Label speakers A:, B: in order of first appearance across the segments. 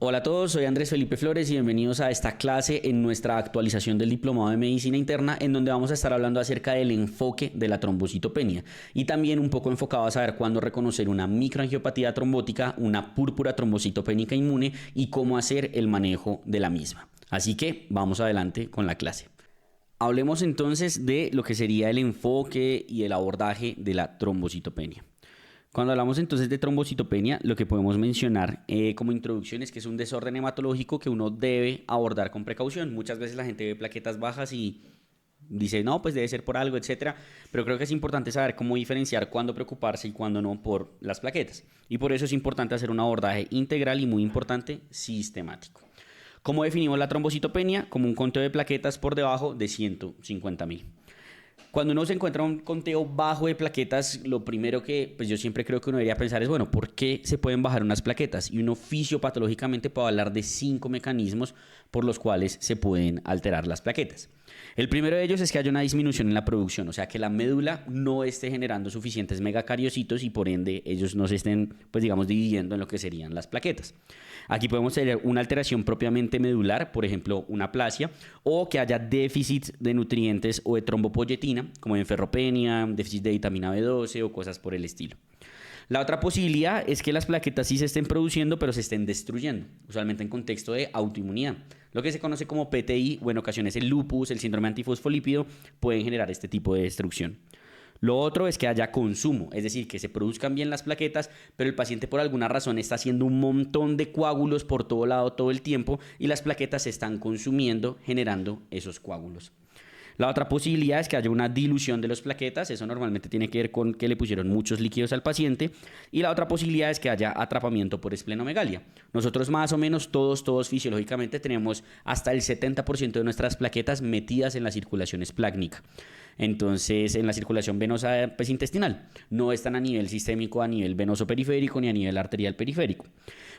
A: Hola a todos, soy Andrés Felipe Flores y bienvenidos a esta clase en nuestra actualización del Diplomado de Medicina Interna, en donde vamos a estar hablando acerca del enfoque de la trombocitopenia y también un poco enfocado a saber cuándo reconocer una microangiopatía trombótica, una púrpura trombocitopénica inmune y cómo hacer el manejo de la misma. Así que vamos adelante con la clase. Hablemos entonces de lo que sería el enfoque y el abordaje de la trombocitopenia. Cuando hablamos entonces de trombocitopenia, lo que podemos mencionar como introducción es que es un desorden hematológico que uno debe abordar con precaución. Muchas veces la gente ve plaquetas bajas y dice, no, pues debe ser por algo, etcétera. Pero creo que es importante saber cómo diferenciar cuándo preocuparse y cuándo no por las plaquetas. Y por eso es importante hacer un abordaje integral y muy importante, sistemático. ¿Cómo definimos la trombocitopenia? Como un conteo de plaquetas por debajo de 150.000. Cuando uno se encuentra un conteo bajo de plaquetas, lo primero que pues yo siempre creo que uno debería pensar es, bueno, ¿por qué se pueden bajar unas plaquetas? Y uno fisiopatológicamente puede hablar de 5 mecanismos por los cuales se pueden alterar las plaquetas. El primero de ellos es que haya una disminución en la producción, o sea, que la médula no esté generando suficientes megacariocitos y por ende ellos no se estén, pues digamos, dividiendo en lo que serían las plaquetas. Aquí podemos tener una alteración propiamente medular, por ejemplo, una aplasia, o que haya déficit de nutrientes o de trombopoyetina, como en ferropenia, déficit de vitamina B12 o cosas por el estilo. La otra posibilidad es que las plaquetas sí se estén produciendo, pero se estén destruyendo, usualmente en contexto de autoinmunidad. Lo que se conoce como PTI, o en ocasiones el lupus, el síndrome antifosfolípido, pueden generar este tipo de destrucción. Lo otro es que haya consumo, es decir, que se produzcan bien las plaquetas, pero el paciente por alguna razón está haciendo un montón de coágulos por todo lado todo el tiempo y las plaquetas se están consumiendo, generando esos coágulos. La otra posibilidad es que haya una dilución de las plaquetas, eso normalmente tiene que ver con que le pusieron muchos líquidos al paciente, y la otra posibilidad es que haya atrapamiento por esplenomegalia. Nosotros más o menos todos fisiológicamente tenemos hasta el 70% de nuestras plaquetas metidas en la circulación esplácnica. Entonces, en la circulación venosa pues, intestinal, no están a nivel sistémico, a nivel venoso periférico ni a nivel arterial periférico.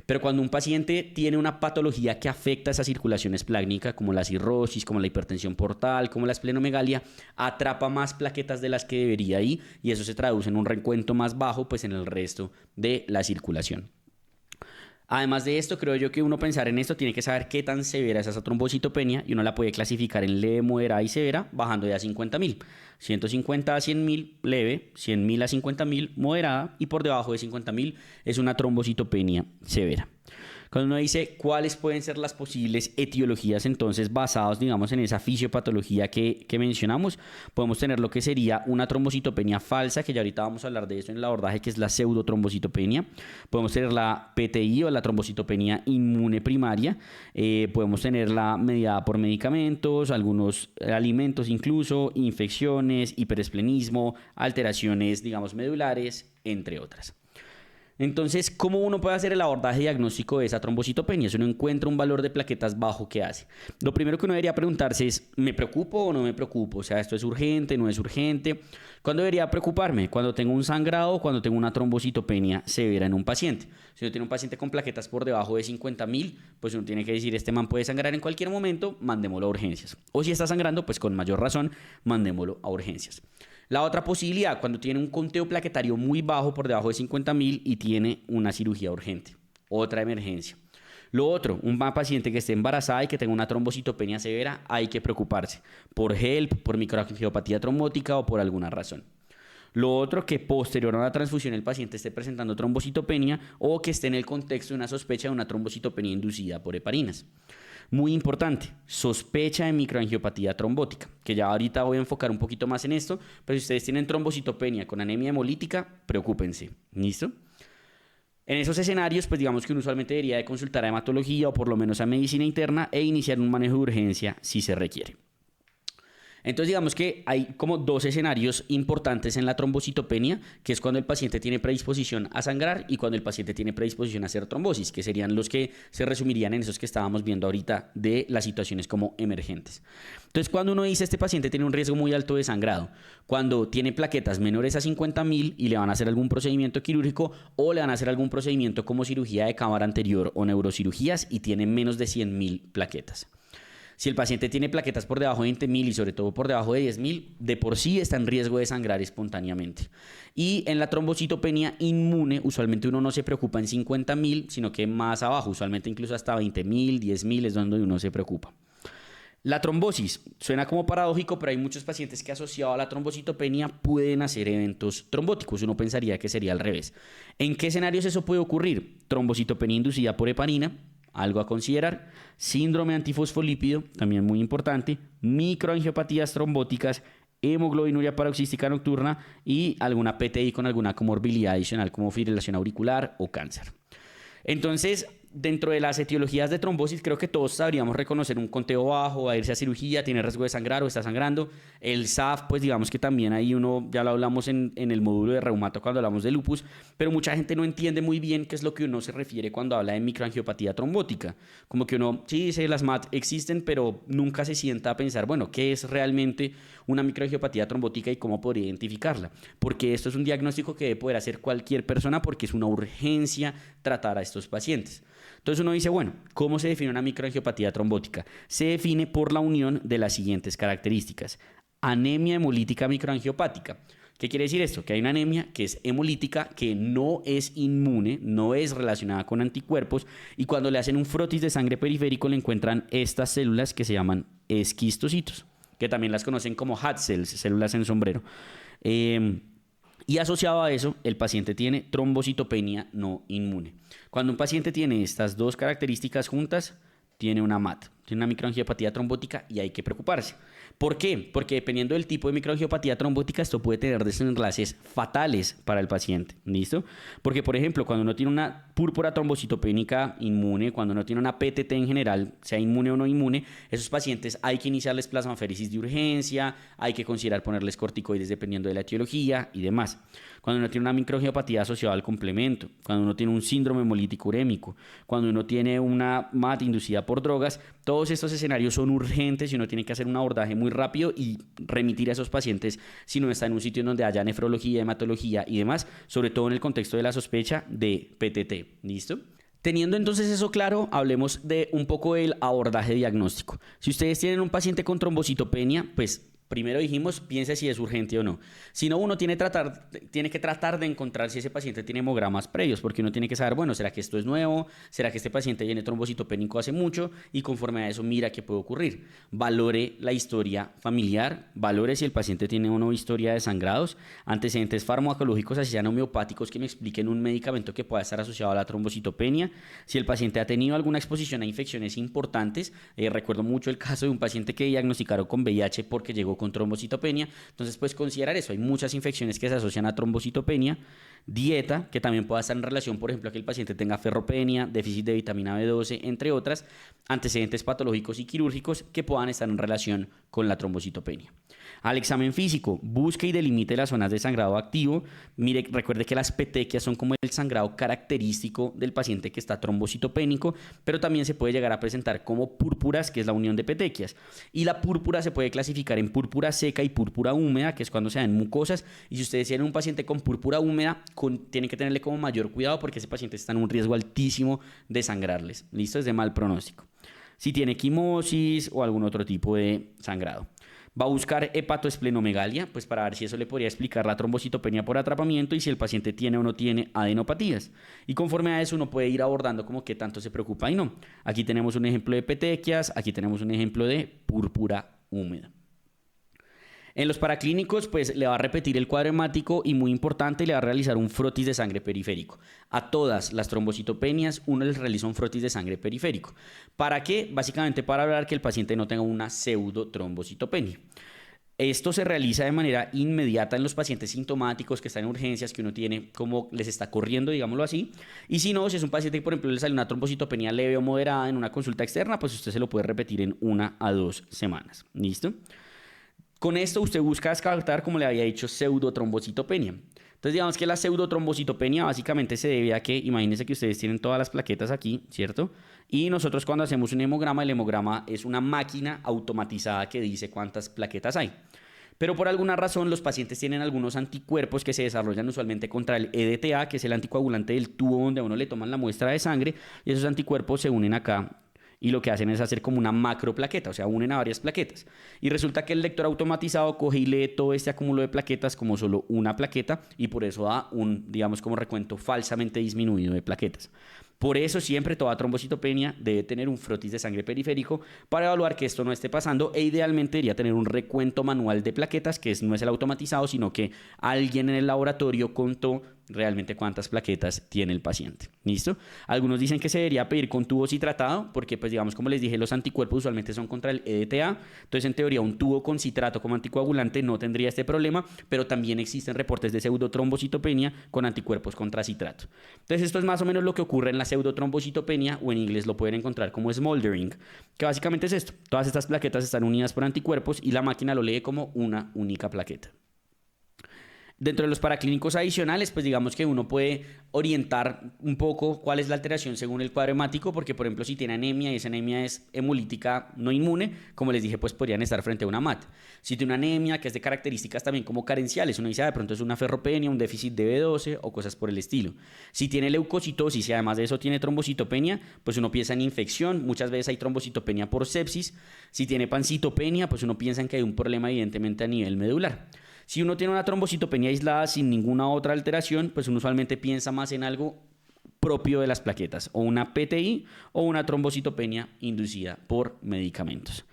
A: Pero cuando un paciente tiene una patología que afecta esa circulación esplácnica, como la cirrosis, como la hipertensión portal, como la esplenomegalia, atrapa más plaquetas de las que debería ir y eso se traduce en un recuento más bajo pues, en el resto de la circulación. Además de esto, creo yo que uno pensar en esto tiene que saber qué tan severa es esa trombocitopenia y uno la puede clasificar en leve, moderada y severa bajando de a 50.000. 150 a 100.000 leve, 100.000 a 50.000 moderada y por debajo de 50.000 es una trombocitopenia severa. Cuando uno dice cuáles pueden ser las posibles etiologías, entonces basados, digamos, en esa fisiopatología que mencionamos, podemos tener lo que sería una trombocitopenia falsa, que ya ahorita vamos a hablar de eso en el abordaje, que es la pseudotrombocitopenia. Podemos tener la PTI o la trombocitopenia inmune primaria. Podemos tenerla mediada por medicamentos, algunos alimentos incluso, infecciones, hiperesplenismo, alteraciones, digamos, medulares, entre otras. Entonces, ¿cómo uno puede hacer el abordaje diagnóstico de esa trombocitopenia? Si uno encuentra un valor de plaquetas bajo, ¿qué hace? Lo primero que uno debería preguntarse es, ¿me preocupo o no me preocupo? O sea, ¿esto es urgente, no es urgente? ¿Cuándo debería preocuparme? Cuando tengo un sangrado o cuando tengo una trombocitopenia severa en un paciente. Si uno tiene un paciente con plaquetas por debajo de 50.000, pues uno tiene que decir, este man puede sangrar en cualquier momento, mandémoslo a urgencias. O si está sangrando, pues con mayor razón, mandémoslo a urgencias. La otra posibilidad, cuando tiene un conteo plaquetario muy bajo por debajo de 50.000 y tiene una cirugía urgente, otra emergencia. Lo otro, un paciente que esté embarazada y que tenga una trombocitopenia severa, hay que preocuparse por HELP, por microangiopatía trombótica o por alguna razón. Lo otro, que posterior a la transfusión el paciente esté presentando trombocitopenia o que esté en el contexto de una sospecha de una trombocitopenia inducida por heparinas. Muy importante, sospecha de microangiopatía trombótica, que ya ahorita voy a enfocar un poquito más en esto, pero si ustedes tienen trombocitopenia con anemia hemolítica, preocúpense, ¿listo? En esos escenarios, pues digamos que uno usualmente debería de consultar a hematología o por lo menos a medicina interna e iniciar un manejo de urgencia si se requiere. Entonces digamos que hay como dos escenarios importantes en la trombocitopenia, que es cuando el paciente tiene predisposición a sangrar y cuando el paciente tiene predisposición a hacer trombosis, que serían los que se resumirían en esos que estábamos viendo ahorita de las situaciones como emergentes. Entonces cuando uno dice este paciente tiene un riesgo muy alto de sangrado, cuando tiene plaquetas menores a 50.000 y le van a hacer algún procedimiento quirúrgico o le van a hacer algún procedimiento como cirugía de cámara anterior o neurocirugías y tiene menos de 100.000 plaquetas. Si el paciente tiene plaquetas por debajo de 20.000 y sobre todo por debajo de 10.000, de por sí está en riesgo de sangrar espontáneamente. Y en la trombocitopenia inmune, usualmente uno no se preocupa en 50.000, sino que más abajo, usualmente incluso hasta 20.000, 10.000 es donde uno se preocupa. La trombosis suena como paradójico, pero hay muchos pacientes que asociado a la trombocitopenia pueden hacer eventos trombóticos. Uno pensaría que sería al revés. ¿En qué escenarios eso puede ocurrir? Trombocitopenia inducida por heparina, algo a considerar. Síndrome antifosfolípido, también muy importante. Microangiopatías trombóticas, hemoglobinuria paroxística nocturna y alguna PTI con alguna comorbilidad adicional como fibrilación auricular o cáncer. Entonces, dentro de las etiologías de trombosis, creo que todos sabríamos reconocer un conteo bajo, a irse a cirugía, tiene riesgo de sangrar o está sangrando. El SAF, pues digamos que también ahí uno, ya lo hablamos en el módulo de reumato cuando hablamos de lupus, pero mucha gente no entiende muy bien qué es lo que uno se refiere cuando habla de microangiopatía trombótica. Como que uno, sí dice, las MAT existen, pero nunca se sienta a pensar, bueno, ¿qué es realmente una microangiopatía trombótica y cómo podría identificarla? Porque esto es un diagnóstico que debe poder hacer cualquier persona porque es una urgencia tratar a estos pacientes. Entonces uno dice, bueno, ¿cómo se define una microangiopatía trombótica? Se define por la unión de las siguientes características. Anemia hemolítica microangiopática. ¿Qué quiere decir esto? Que hay una anemia que es hemolítica, que no es inmune, no es relacionada con anticuerpos, y cuando le hacen un frotis de sangre periférico le encuentran estas células que se llaman esquistocitos, que también las conocen como HAT cells, células en sombrero. Y asociado a eso, el paciente tiene trombocitopenia no inmune. Cuando un paciente tiene estas dos características juntas, tiene una MAT, tiene una microangiopatía trombótica y hay que preocuparse. ¿Por qué? Porque dependiendo del tipo de microangiopatía trombótica, esto puede tener desenlaces fatales para el paciente. ¿Listo? Porque, por ejemplo, cuando uno tiene una púrpura trombocitopénica inmune, cuando uno tiene una PTT en general, sea inmune o no inmune, esos pacientes hay que iniciarles plasmaféresis de urgencia, hay que considerar ponerles corticoides dependiendo de la etiología y demás. Cuando uno tiene una microangiopatía asociada al complemento, cuando uno tiene un síndrome hemolítico urémico, cuando uno tiene una MAT inducida por drogas, todos estos escenarios son urgentes y uno tiene que hacer un abordaje muy rápido y remitir a esos pacientes si no está en un sitio en donde haya nefrología, hematología y demás, sobre todo en el contexto de la sospecha de PTT. ¿Listo? Teniendo entonces eso claro, hablemos de un poco del abordaje diagnóstico. Si ustedes tienen un paciente con trombocitopenia, pues primero dijimos, piense si es urgente o no. Si no, uno tiene que tratar de encontrar si ese paciente tiene hemogramas previos, porque uno tiene que saber, bueno, ¿será que esto es nuevo? ¿Será que este paciente tiene trombocitopénico hace mucho? Y conforme a eso, mira qué puede ocurrir. Valore la historia familiar, valore si el paciente tiene o no historia de sangrados, antecedentes farmacológicos, así sean homeopáticos, que me expliquen un medicamento que pueda estar asociado a la trombocitopenia. Si el paciente ha tenido alguna exposición a infecciones importantes, recuerdo mucho el caso de un paciente que diagnosticaron con VIH porque llegó con trombocitopenia, entonces pues considerar eso, hay muchas infecciones que se asocian a trombocitopenia, dieta, que también pueda estar en relación, por ejemplo, a que el paciente tenga ferropenia, déficit de vitamina B12, entre otras, antecedentes patológicos y quirúrgicos que puedan estar en relación con la trombocitopenia. Al examen físico, busque y delimite las zonas de sangrado activo. Mire, recuerde que las petequias son como el sangrado característico del paciente que está trombocitopénico, pero también se puede llegar a presentar como púrpuras, que es la unión de petequias. Y la púrpura se puede clasificar en púrpura seca y púrpura húmeda, que es cuando se dan mucosas. Y si ustedes tienen un paciente con púrpura húmeda, tienen que tenerle como mayor cuidado porque ese paciente está en un riesgo altísimo de sangrarles. ¿Listo? Es de mal pronóstico. Si tiene quimosis o algún otro tipo de sangrado. Va a buscar hepatoesplenomegalia, pues para ver si eso le podría explicar la trombocitopenia por atrapamiento y si el paciente tiene o no tiene adenopatías. Y conforme a eso uno puede ir abordando como qué tanto se preocupa y no. Aquí tenemos un ejemplo de petequias, aquí tenemos un ejemplo de púrpura húmeda. En los paraclínicos, pues le va a repetir el cuadro hemático y muy importante, le va a realizar un frotis de sangre periférico. A todas las trombocitopenias uno les realiza un frotis de sangre periférico. ¿Para qué? Básicamente para hablar que el paciente no tenga una pseudotrombocitopenia. Esto se realiza de manera inmediata en los pacientes sintomáticos que están en urgencias, que uno tiene como les está corriendo, digámoslo así. Y si no, si es un paciente que, por ejemplo, le sale una trombocitopenia leve o moderada en una consulta externa, pues usted se lo puede repetir en 1 a 2 semanas. ¿Listo? Con esto usted busca descartar, como le había dicho, pseudotrombocitopenia. Entonces digamos que la pseudotrombocitopenia básicamente se debe a que, imagínense que ustedes tienen todas las plaquetas aquí, ¿cierto? Y nosotros cuando hacemos un hemograma, el hemograma es una máquina automatizada que dice cuántas plaquetas hay. Pero por alguna razón los pacientes tienen algunos anticuerpos que se desarrollan usualmente contra el EDTA, que es el anticoagulante del tubo donde a uno le toman la muestra de sangre, y esos anticuerpos se unen acá y lo que hacen es hacer como una macro plaqueta, o sea, unen a varias plaquetas. Y resulta que el lector automatizado coge y lee todo este acúmulo de plaquetas como solo una plaqueta y por eso da un, digamos, como recuento falsamente disminuido de plaquetas. Por eso siempre toda trombocitopenia debe tener un frotis de sangre periférico para evaluar que esto no esté pasando e idealmente debería tener un recuento manual de plaquetas, que no es el automatizado, sino que alguien en el laboratorio contó realmente cuántas plaquetas tiene el paciente. ¿Listo? Algunos dicen que se debería pedir con tubo citratado porque, pues digamos, como les dije, los anticuerpos usualmente son contra el EDTA. Entonces, en teoría, un tubo con citrato como anticoagulante no tendría este problema, pero también existen reportes de pseudotrombocitopenia con anticuerpos contra citrato. Entonces, esto es más o menos lo que ocurre en la pseudotrombocitopenia, o en inglés lo pueden encontrar como smoldering, que básicamente es esto. Todas estas plaquetas están unidas por anticuerpos y la máquina lo lee como una única plaqueta. Dentro de los paraclínicos adicionales, pues digamos que uno puede orientar un poco cuál es la alteración según el cuadro hemático, porque por ejemplo si tiene anemia y esa anemia es hemolítica no inmune, como les dije, pues podrían estar frente a una MAT. Si tiene una anemia que es de características también como carenciales, uno dice, de pronto es una ferropenia, un déficit de B12 o cosas por el estilo. Si tiene leucocitosis y además de eso tiene trombocitopenia, pues uno piensa en infección, muchas veces hay trombocitopenia por sepsis. Si tiene pancitopenia, pues uno piensa en que hay un problema evidentemente a nivel medular. Si uno tiene una trombocitopenia aislada sin ninguna otra alteración, pues uno usualmente piensa más en algo propio de las plaquetas, o una PTI o una trombocitopenia inducida por medicamentos.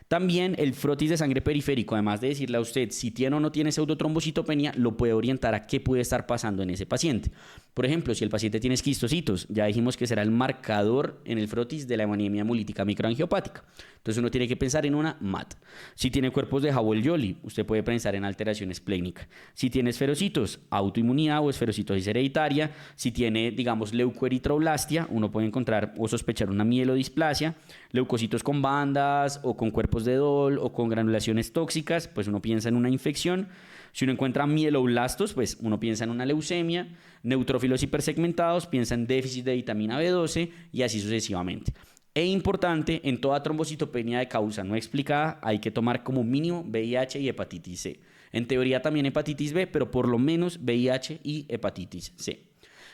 A: También el frotis de sangre periférico, además de decirle a usted si tiene o no tiene pseudotrombocitopenia, lo puede orientar a qué puede estar pasando en ese paciente. Por ejemplo, si el paciente tiene esquistocitos, ya dijimos que será el marcador en el frotis de la anemia hemolítica microangiopática. Entonces uno tiene que pensar en una MAT. Si tiene cuerpos de Howell-Jolly, usted puede pensar en alteraciones plénicas. Si tiene esferocitos, autoinmunidad o esferocitosis hereditaria. Si tiene, digamos, leucoeritroblastia, uno puede encontrar o sospechar una mielodisplasia. Leucocitos con bandas o con cuerpos de Dol o con granulaciones tóxicas, pues uno piensa en una infección. Si uno encuentra mieloblastos, pues uno piensa en una leucemia. Neutrófilos hipersegmentados, piensa en déficit de vitamina B12 y así sucesivamente. E importante, en toda trombocitopenia de causa no explicada hay que tomar como mínimo VIH y hepatitis C. En teoría también hepatitis B, pero por lo menos VIH y hepatitis C.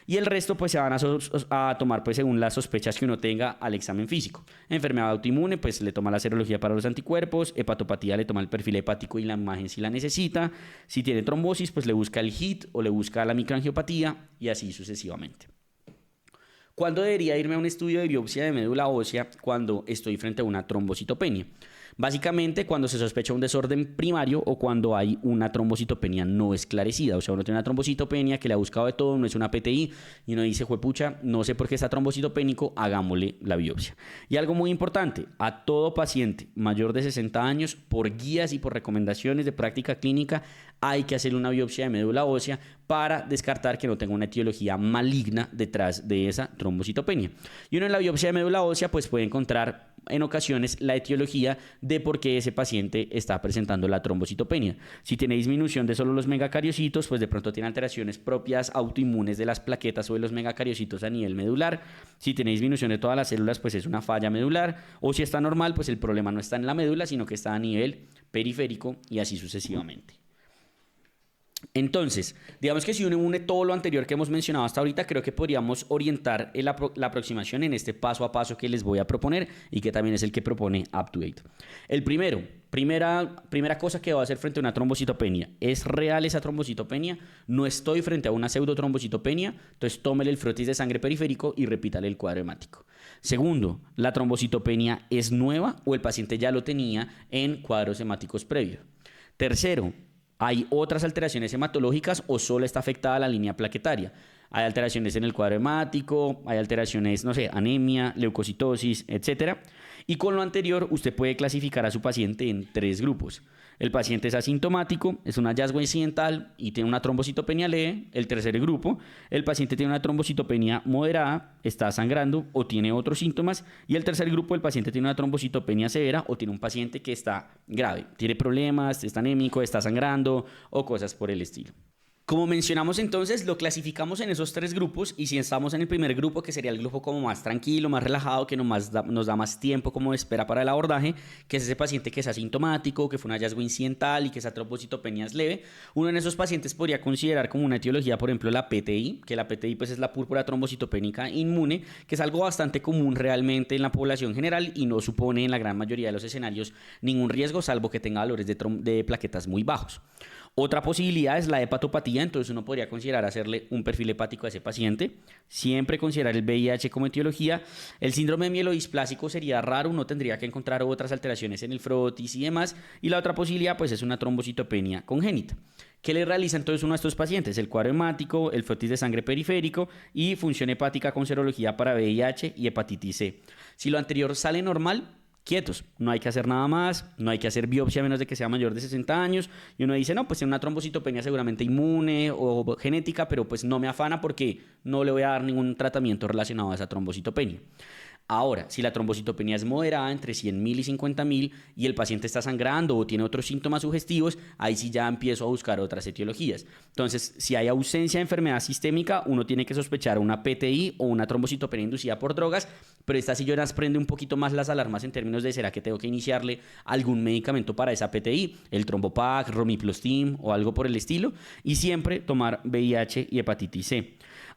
A: Y el resto pues se van a tomar pues según las sospechas que uno tenga al examen físico. Enfermedad autoinmune pues le toma la serología para los anticuerpos, hepatopatía le toma el perfil hepático y la imagen si la necesita, si tiene trombosis pues le busca el HIT o le busca la microangiopatía y así sucesivamente. ¿Cuándo debería irme a un estudio de biopsia de médula ósea cuando estoy frente a una trombocitopenia? Básicamente cuando se sospecha un desorden primario o cuando hay una trombocitopenia no esclarecida. O sea, uno tiene una trombocitopenia que le ha buscado de todo, no es una PTI y uno dice, juepucha, no sé por qué está trombocitopénico, hagámosle la biopsia. Y algo muy importante, a todo paciente mayor de 60 años, por guías y por recomendaciones de práctica clínica, hay que hacer una biopsia de médula ósea para descartar que no tenga una etiología maligna detrás de esa trombocitopenia. Y uno en la biopsia de médula ósea pues puede encontrar en ocasiones la etiología de por qué ese paciente está presentando la trombocitopenia. Si tiene disminución de solo los megacariocitos, pues de pronto tiene alteraciones propias autoinmunes de las plaquetas o de los megacariocitos a nivel medular. Si tiene disminución de todas las células, pues es una falla medular. O si está normal, pues el problema no está en la médula, sino que está a nivel periférico y así sucesivamente. Entonces, digamos que si uno une todo lo anterior que hemos mencionado hasta ahorita, creo que podríamos orientar la aproximación en este paso a paso que les voy a proponer y que también es el que propone UpToDate. El primera cosa que voy a hacer frente a una trombocitopenia, ¿es real esa trombocitopenia? No estoy frente a una pseudotrombocitopenia, entonces tómele el frotis de sangre periférico y repítale el cuadro hemático. Segundo, ¿la trombocitopenia es nueva o el paciente ya lo tenía en cuadros hemáticos previos? Tercero, ¿hay otras alteraciones hematológicas o solo está afectada la línea plaquetaria? Hay alteraciones en el cuadro hemático, hay alteraciones, no sé, anemia, leucocitosis, etc. Y con lo anterior, usted puede clasificar a su paciente en 3 grupos. El paciente es asintomático, es un hallazgo incidental y tiene una trombocitopenia leve. El tercer grupo, el paciente tiene una trombocitopenia moderada, está sangrando o tiene otros síntomas. Y el tercer grupo, el paciente tiene una trombocitopenia severa o tiene un paciente que está grave, tiene problemas, está anémico, está sangrando o cosas por el estilo. Como mencionamos entonces, lo clasificamos en esos tres grupos y si estamos en el primer grupo, que sería el grupo como más tranquilo, más relajado, que nos da más tiempo como de espera para el abordaje, que es ese paciente que es asintomático, que fue un hallazgo incidental y que esa trombocitopenia es leve, uno en esos pacientes podría considerar como una etiología, por ejemplo, la PTI, que la PTI pues es la púrpura trombocitopénica inmune, que es algo bastante común realmente en la población general y no supone en la gran mayoría de los escenarios ningún riesgo, salvo que tenga valores de plaquetas muy bajos. Otra posibilidad es la hepatopatía, entonces uno podría considerar hacerle un perfil hepático a ese paciente, siempre considerar el VIH como etiología. El síndrome mielodisplásico sería raro, uno tendría que encontrar otras alteraciones en el frotis y demás, y la otra posibilidad pues es una trombocitopenia congénita. ¿Qué le realiza entonces uno a estos pacientes? El cuadro hemático, el frotis de sangre periférico y función hepática con serología para VIH y hepatitis C. Si lo anterior sale normal, quietos, no hay que hacer nada más, no hay que hacer biopsia a menos de que sea mayor de 60 años y uno dice, no, pues tiene una trombocitopenia seguramente inmune o genética, pero pues no me afana porque no le voy a dar ningún tratamiento relacionado a esa trombocitopenia. Ahora, si la trombocitopenia es moderada, entre 100.000 y 50.000, y el paciente está sangrando o tiene otros síntomas sugestivos, ahí sí ya empiezo a buscar otras etiologías. Entonces, si hay ausencia de enfermedad sistémica, uno tiene que sospechar una PTI o una trombocitopenia inducida por drogas, pero esta sí yo las prende un poquito más las alarmas en términos de ¿será que tengo que iniciarle algún medicamento para esa PTI? El Trombopac, Romiplastim o algo por el estilo, y siempre tomar VIH y hepatitis C.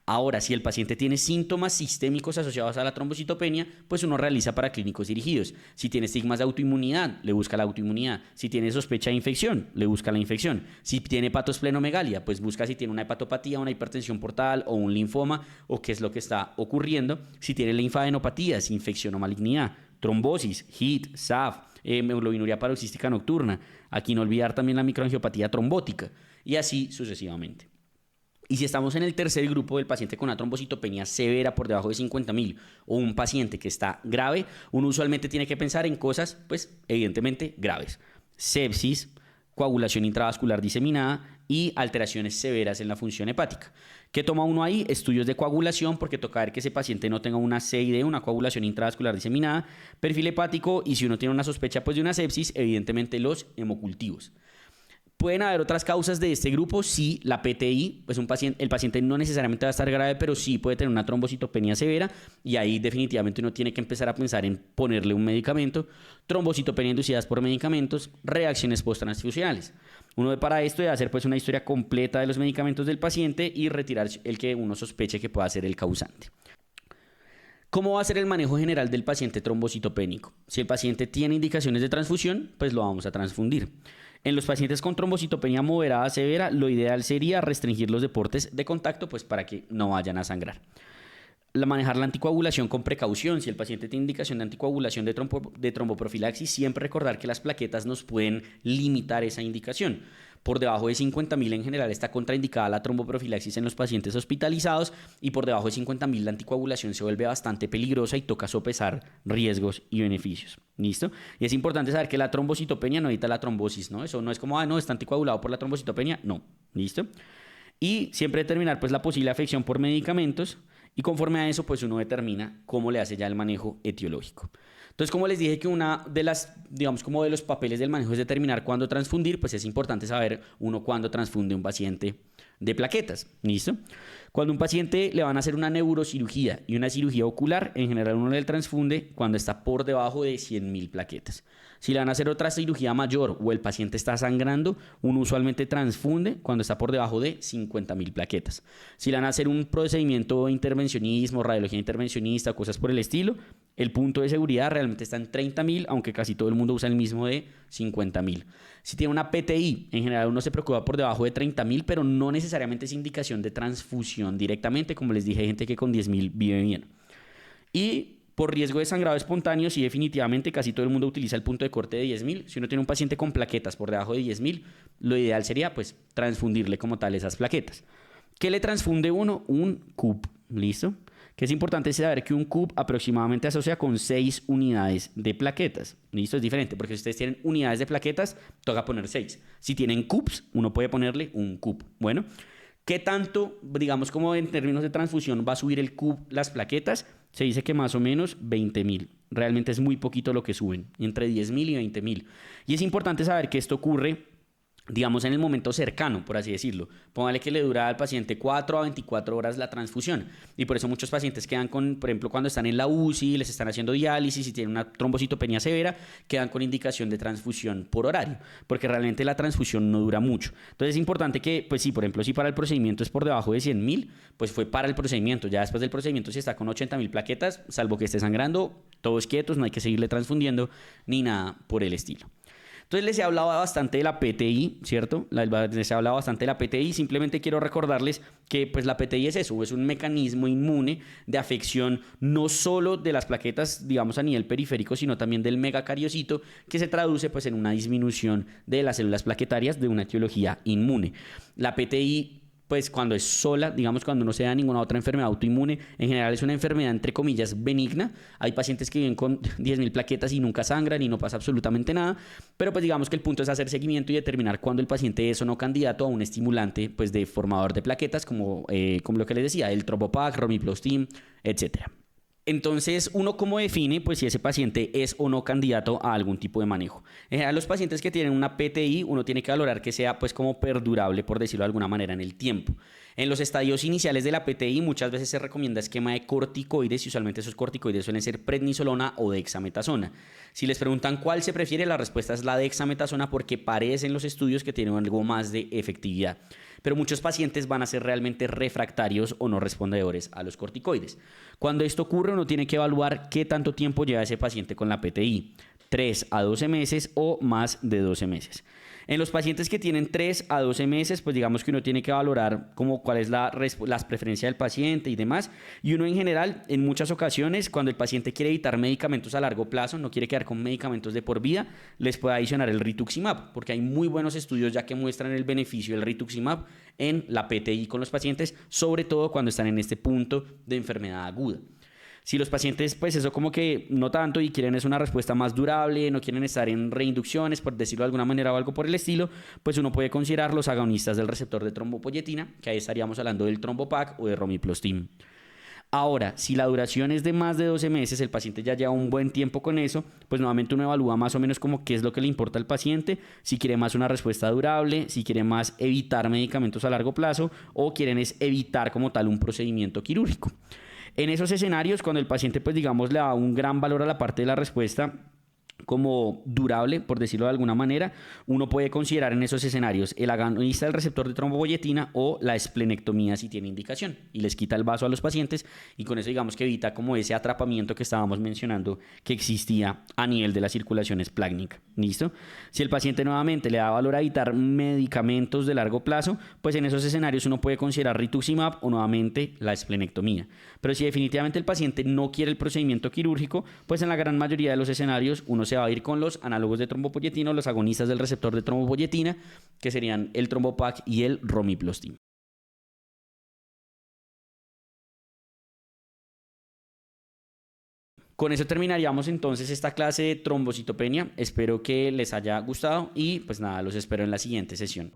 A: Ahora, si el paciente tiene síntomas sistémicos asociados a la trombocitopenia, pues uno realiza paraclínicos dirigidos. Si tiene estigmas de autoinmunidad, le busca la autoinmunidad. Si tiene sospecha de infección, le busca la infección. Si tiene hepatosplenomegalia, pues busca si tiene una hepatopatía, una hipertensión portal o un linfoma o qué es lo que está ocurriendo. Si tiene linfadenopatías, infección o malignidad, trombosis, HIT, SAF, hemoglobinuria paroxística nocturna. Aquí no olvidar también la microangiopatía trombótica y así sucesivamente. Y si estamos en el tercer grupo del paciente con una trombocitopenia severa por debajo de 50.000 o un paciente que está grave, uno usualmente tiene que pensar en cosas, pues evidentemente graves. Sepsis, coagulación intravascular diseminada y alteraciones severas en la función hepática. ¿Qué toma uno ahí? Estudios de coagulación porque toca ver que ese paciente no tenga una CID, una coagulación intravascular diseminada, perfil hepático y si uno tiene una sospecha pues, de una sepsis, evidentemente los hemocultivos. ¿Pueden haber otras causas de este grupo? Sí, la PTI, pues el paciente no necesariamente va a estar grave, pero sí puede tener una trombocitopenia severa y ahí definitivamente uno tiene que empezar a pensar en ponerle un medicamento. Trombocitopenia inducidas por medicamentos, reacciones posttransfusionales. Uno para esto debe hacer pues una historia completa de los medicamentos del paciente y retirar el que uno sospeche que pueda ser el causante. ¿Cómo va a ser el manejo general del paciente trombocitopénico? Si el paciente tiene indicaciones de transfusión, pues lo vamos a transfundir. En los pacientes con trombocitopenia moderada severa, lo ideal sería restringir los deportes de contacto pues para que no vayan a sangrar. Manejar la anticoagulación con precaución. Si el paciente tiene indicación de anticoagulación de tromboprofilaxis, siempre recordar que las plaquetas nos pueden limitar esa indicación. Por debajo de 50.000 en general está contraindicada la tromboprofilaxis en los pacientes hospitalizados y por debajo de 50.000 la anticoagulación se vuelve bastante peligrosa y toca sopesar riesgos y beneficios. ¿Listo? Y es importante saber que la trombocitopenia no evita la trombosis, ¿no? Eso no es como, no, está anticoagulado por la trombocitopenia. No. ¿Listo? Y siempre determinar pues la posible afección por medicamentos y conforme a eso pues uno determina cómo le hace ya el manejo etiológico. Entonces, como les dije que una de las, digamos, como de los papeles del manejo es determinar cuándo transfundir, pues es importante saber uno cuándo transfunde un paciente de plaquetas. ¿Listo? Cuando un paciente le van a hacer una neurocirugía y una cirugía ocular, en general uno le transfunde cuando está por debajo de 100.000 plaquetas. Si le van a hacer otra cirugía mayor o el paciente está sangrando, uno usualmente transfunde cuando está por debajo de 50.000 plaquetas. Si le van a hacer un procedimiento de intervencionismo, radiología intervencionista, cosas por el estilo, el punto de seguridad realmente está en 30.000, aunque casi todo el mundo usa el mismo de 50.000. Si tiene una PTI, en general uno se preocupa por debajo de 30.000, pero no necesariamente es indicación de transfusión directamente. Como les dije, hay gente que con 10.000 vive bien. Y por riesgo de sangrado espontáneo, sí, definitivamente casi todo el mundo utiliza el punto de corte de 10.000. Si uno tiene un paciente con plaquetas por debajo de 10.000, lo ideal sería pues transfundirle como tal esas plaquetas. ¿Qué le transfunde uno? Un CUP, ¿listo? Que es importante saber que un CUP aproximadamente asocia con 6 unidades de plaquetas. ¿Listo? Es diferente, porque si ustedes tienen unidades de plaquetas, toca poner 6. Si tienen CUPs, uno puede ponerle un CUP. Bueno, ¿qué tanto, digamos, como en términos de transfusión va a subir el CUP las plaquetas? Se dice que más o menos 20.000. Realmente es muy poquito lo que suben, entre 10.000 y 20.000. Y es importante saber que esto ocurre digamos en el momento cercano, por así decirlo. Póngale que le dura al paciente 4 a 24 horas la transfusión. Y por eso muchos pacientes quedan con, por ejemplo, cuando están en la UCI, les están haciendo diálisis y tienen una trombocitopenia severa, quedan con indicación de transfusión por horario, porque realmente la transfusión no dura mucho. Entonces es importante que, pues sí, por ejemplo, si para el procedimiento es por debajo de 100.000, pues fue para el procedimiento. Ya después del procedimiento, si está con 80.000 plaquetas, salvo que esté sangrando, todos quietos, no hay que seguirle transfundiendo ni nada por el estilo. Entonces les he hablado bastante de la PTI, ¿cierto? Les he hablado bastante de la PTI. Simplemente quiero recordarles que pues la PTI es eso, es un mecanismo inmune de afección no solo de las plaquetas, digamos a nivel periférico, sino también del megacariocito, que se traduce pues en una disminución de las células plaquetarias de una etiología inmune. La PTI, pues cuando es sola, digamos cuando no se da ninguna otra enfermedad autoinmune, en general es una enfermedad entre comillas benigna. Hay pacientes que viven con 10.000 plaquetas y nunca sangran y no pasa absolutamente nada, pero pues digamos que el punto es hacer seguimiento y determinar cuándo el paciente es o no candidato a un estimulante pues de formador de plaquetas como lo que les decía, el Trombopac, Romiplastim, etcétera. Entonces, ¿uno cómo define pues, si ese paciente es o no candidato a algún tipo de manejo? En general, los pacientes que tienen una PTI, uno tiene que valorar que sea pues, como perdurable, por decirlo de alguna manera, en el tiempo. En los estadios iniciales de la PTI muchas veces se recomienda esquema de corticoides y usualmente esos corticoides suelen ser prednisolona o dexametasona. Si les preguntan cuál se prefiere, la respuesta es la dexametasona porque parecen los estudios que tienen algo más de efectividad. Pero muchos pacientes van a ser realmente refractarios o no respondedores a los corticoides. Cuando esto ocurre, uno tiene que evaluar qué tanto tiempo lleva ese paciente con la PTI, 3 a 12 meses o más de 12 meses. En los pacientes que tienen 3 a 12 meses, pues digamos que uno tiene que valorar como cuál es las preferencias del paciente y demás. Y uno en general, en muchas ocasiones, cuando el paciente quiere evitar medicamentos a largo plazo, no quiere quedar con medicamentos de por vida, les puede adicionar el rituximab, porque hay muy buenos estudios ya que muestran el beneficio del rituximab en la PTI con los pacientes, sobre todo cuando están en este punto de enfermedad aguda. Si los pacientes, pues eso como que no tanto y quieren es una respuesta más durable, no quieren estar en reinducciones, por decirlo de alguna manera o algo por el estilo, pues uno puede considerar los agonistas del receptor de trombopoyetina, que ahí estaríamos hablando del Trombopac o de Romiplastim. Ahora, si la duración es de más de 12 meses, el paciente ya lleva un buen tiempo con eso, pues nuevamente uno evalúa más o menos como qué es lo que le importa al paciente, si quiere más una respuesta durable, si quiere más evitar medicamentos a largo plazo o quieren es evitar como tal un procedimiento quirúrgico. En esos escenarios, cuando el paciente, pues digamos, le da un gran valor a la parte de la respuesta como durable, por decirlo de alguna manera, uno puede considerar en esos escenarios el agonista del receptor de trombopoyetina o la esplenectomía si tiene indicación y les quita el vaso a los pacientes y con eso digamos que evita como ese atrapamiento que estábamos mencionando que existía a nivel de la circulación esplácnica. ¿Listo? Si el paciente nuevamente le da valor a evitar medicamentos de largo plazo, pues en esos escenarios uno puede considerar rituximab o nuevamente la esplenectomía. Pero si definitivamente el paciente no quiere el procedimiento quirúrgico, pues en la gran mayoría de los escenarios uno se va a ir con los análogos de trombopoyetina o los agonistas del receptor de trombopoyetina, que serían el Trombopac y el Romiplastim. Con eso terminaríamos entonces esta clase de trombocitopenia. Espero que les haya gustado y pues nada, los espero en la siguiente sesión.